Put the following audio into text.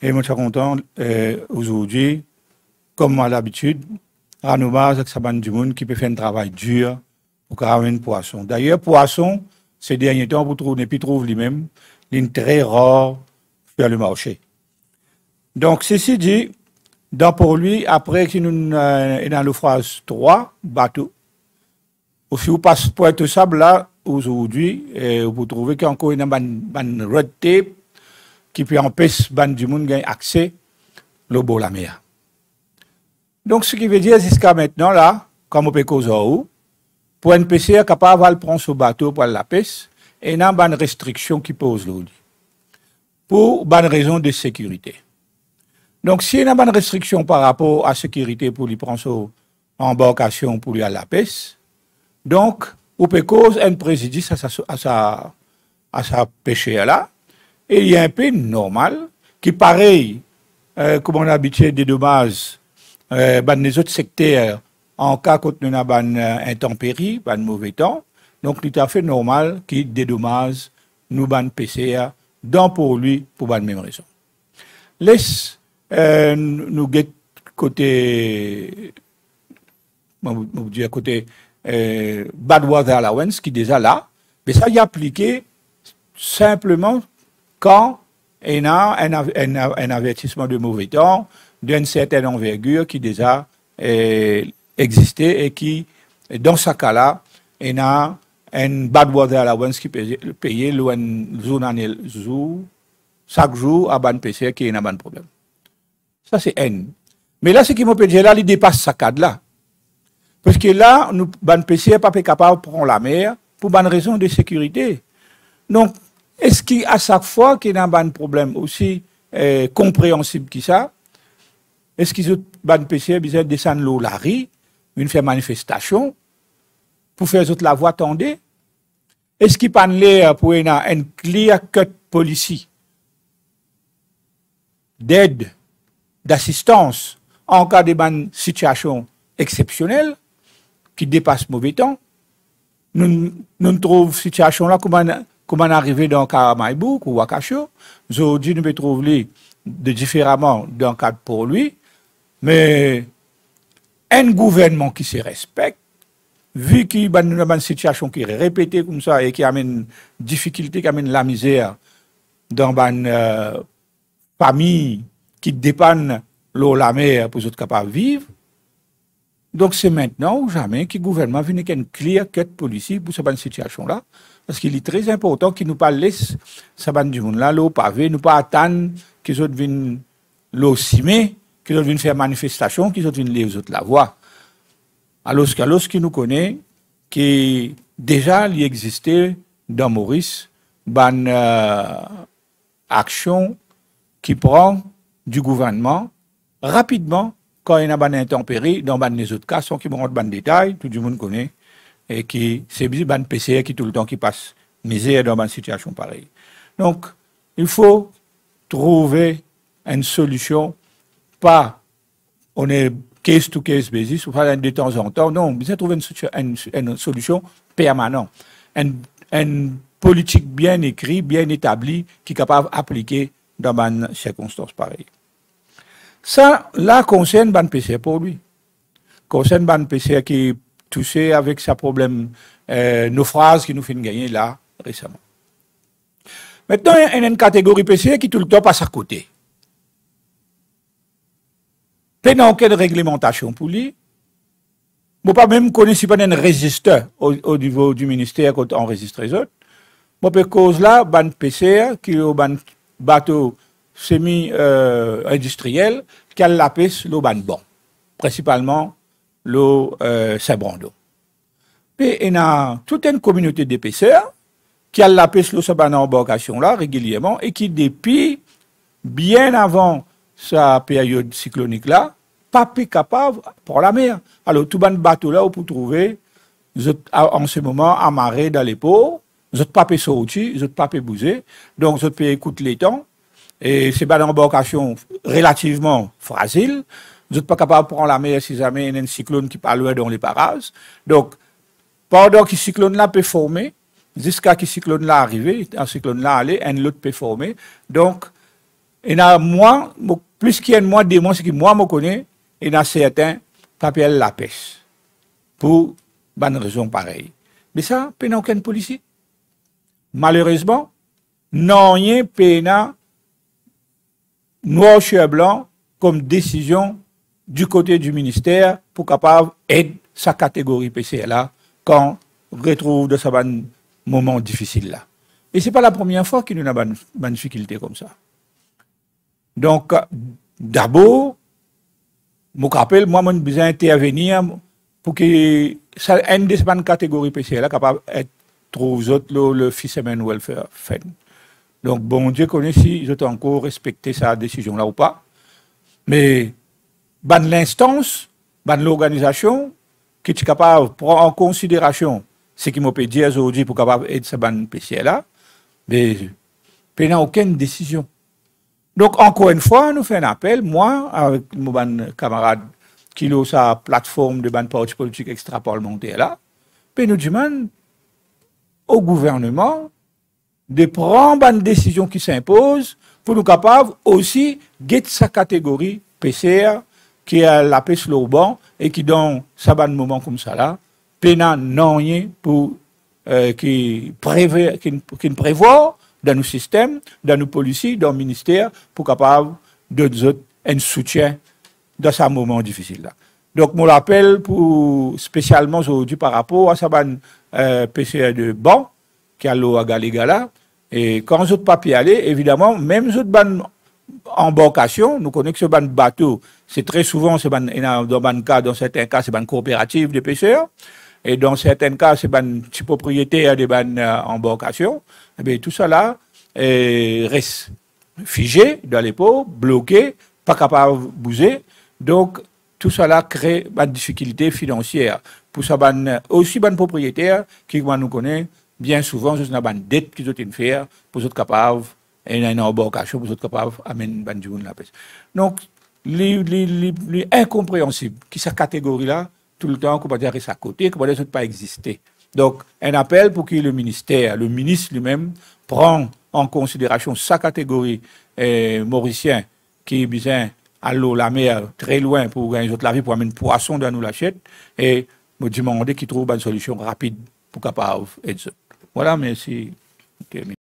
Et moi, je suis content aujourd'hui, comme à l'habitude, à nos bases, avec Saban du monde qui peut faire un travail dur pour ramener un poisson. D'ailleurs, poisson, ces derniers temps, vous trouvez, puis trouve lui-même, une très rare sur le marché. Donc, ceci dit, dans pour lui, après qu'il nous dans le phrase 3 bateaux, si vous passez pour être sable là, aujourd'hui, vous trouvez qu'il y a encore une red tape qui peut empêcher ban du monde gagner accès au bord de la mer. Donc, ce qui veut dire jusqu'à maintenant, là, comme on peut causer pour un PCR capable de prendre ce bateau pour la pêche, et il y a une restriction qui pose l'eau. Pour une raison de sécurité. Donc, s'il y a une restriction par rapport à la sécurité pour lui prendre son embarcation pour lui à la pêche, donc, on peut causer un préjudice à sa pêcheur-là, et il y a un peu normal, qui pareil, comme on a habitué des dommages, les autres secteurs, en cas où nous avons une intempérie, un mauvais temps, donc tout à fait normal qu'il dédommage nous ban PCR, donc pour lui, pour la même raison. Laisse nous get côté, côté bad water allowance qui est déjà là, mais ça y est appliqué simplement quand il y a un avertissement de mauvais temps d'une certaine envergure qui déjà existait et qui, dans ce cas-là, il y a un bad water allowance qui paye chaque jour à ban PCR qui est un bon problème. Ça, c'est N. Mais là, ce qui m'a dit là, il dépasse ce cadre-là. Parce que là, nous, ban PCR n'est pas capable de prendre la mer pour une raison de sécurité. Donc, est-ce qu'à chaque fois qu'il y a un problème aussi compréhensible que ça, est-ce qu'ils ont ban PCR besoin de descendre l'eau la rue, une faire manifestation, pour faire la voie tendue? Est-ce qu'ils parlent pour un clear cut policy d'aide, d'assistance en cas de situation exceptionnelle qui dépasse mauvais temps? Nous trouvons cette situation-là comme on arrivé dans Karamaïbouk ou Wakasho. Aujourd'hui, nous trouvons différemment d'un cadre pour lui. Mais un gouvernement qui se respecte, vu qu'il y a une situation qui est répétée comme ça et qui amène difficulté, qui amène la misère dans une famille qui dépend l'eau la mer pour être capable de vivre. Donc c'est maintenant ou jamais que le gouvernement vient avec une clear cut policy pour cette situation-là. Parce qu'il est très important qu'il nous pas laisse cette du monde-là, l'eau pavé, nous pas attendre qu'ils autres viennent l'eau cimer, qu'ils autres viennent faire manifestation, qu'ils autres viennent les autres la voie. Alors qu'il nous connaît, qui déjà il existait dans Maurice, une action qui prend du gouvernement rapidement quand il y a une intempérie, dans les autres cas, sans qu'ils me rentrent dans le détail, tout le monde connaît, et qui c'est une PCR qui tout le temps qui passe misère dans une situation pareille. Donc, il faut trouver une solution, pas on est case to case basis, ou pas de temps en temps, non, il faut trouver une solution permanente, une politique bien écrite, bien établie, qui est capable d'appliquer dans une circonstance pareille. Ça, là, concerne ban PCR pour lui. Concerne ban PCR qui est touché avec sa problème naufrage qui nous fait gagner là, récemment. Maintenant, il y a une catégorie PCR qui tout le temps passe à côté. Il n'y a aucune réglementation pour lui. Je ne pas même connaître si pas un registre au niveau du ministère quand on enregistre les autres. Je peux cause là, ban PCR qui est au bateau semi-industriel qui a la pêche l'eau ban bon, principalement l'eau Saint-Brando. Et il y a toute une communauté d'épaisseurs qui a la pêche l'eau ban embarcation là régulièrement et qui depuis bien avant sa période cyclonique là, pas capable pour la mer. Alors tout ban bateau là, vous pouvez trouver en ce moment amarré dans les pots, vous n'êtes pas pu sortir, vous n'êtes pas pu bouger, donc vous êtes pu écouter les temps. Et c'est une embarcation relativement fragile. Vous n'êtes pas capable de prendre la mer si jamais il y a un cyclone qui parle dans les parages. Donc, pendant que le cyclone là peut former, jusqu'à ce que le cyclone là arrive, un cyclone là allait, un autre peut former. Donc, Et là, moi, plus qu'il y a moi, démon, c'est que moi, je connais, et dans certains, papier la pêche. Pour une raison pareille. Mais ça, il n'y a aucun policier. Malheureusement, non, rien, pena noir sur blanc comme décision du côté du ministère pour capable aider sa catégorie PCLA quand on retrouve de ce moment difficile là. Et ce n'est pas la première fois qu'il y a une difficulté comme ça. Donc, d'abord, je me rappelle, moi, j'ai besoin d'intervenir pour que une des catégories PCLA capable d'être trouve le Fisherman Welfare Fund. Donc, bon Dieu connaît si je dois encore respecter sa décision là ou pas. Mais, l'instance, l'organisation qui est capable de prendre en considération ce qui m'a dit aujourd'hui pour capable aider ce PCL là, mais il n'y a aucune décision. Donc, encore une fois, nous faisons un appel, moi, avec mon camarade qui a sa plateforme de parti politique extra-parlementaire là, puis nous demandons au gouvernement de prendre une décision qui s'impose pour nous capables aussi de sa catégorie PCR qui a la paix sur le banc et qui dans ça un moment comme ça là, pénal non rien pour qui prévoit dans nos systèmes, dans nos policiers, dans le ministère pour capable de un soutien dans ce moment difficile là. Donc, mon appel pour spécialement aujourd'hui par rapport à ce PCR de banc qui a l'eau à Galigala. Et quand les autres papiers allaient, évidemment, même les autres embarcations, nous connaissons que ce bateau, c'est très souvent, dans certains cas, c'est une coopérative de pêcheurs. Et dans certains cas, c'est une petite propriétaire de embarcations. Et bien, tout ça là reste figé dans les pots, bloqué, pas capable de bouger. Donc, tout cela crée une difficulté financière pour ça aussi les propriétaires qui nous connaissent bien souvent c'est une dette qu'ils ont faire pour être capables et une embarcation pour être capables d'amener la pêche. Donc les incompréhensibles qui cette catégorie là tout le temps qu'on va dire à côté qu'on va dire pas exister. Donc un appel pour que le ministère, le ministre lui-même prend en considération sa catégorie mauricien qui est besoin à l'eau, la mer, très loin pour gagner la vie, pour amener poisson dans nous l'achète, et me demander qu'il trouve une solution rapide pour capable aider. Voilà, merci. Okay.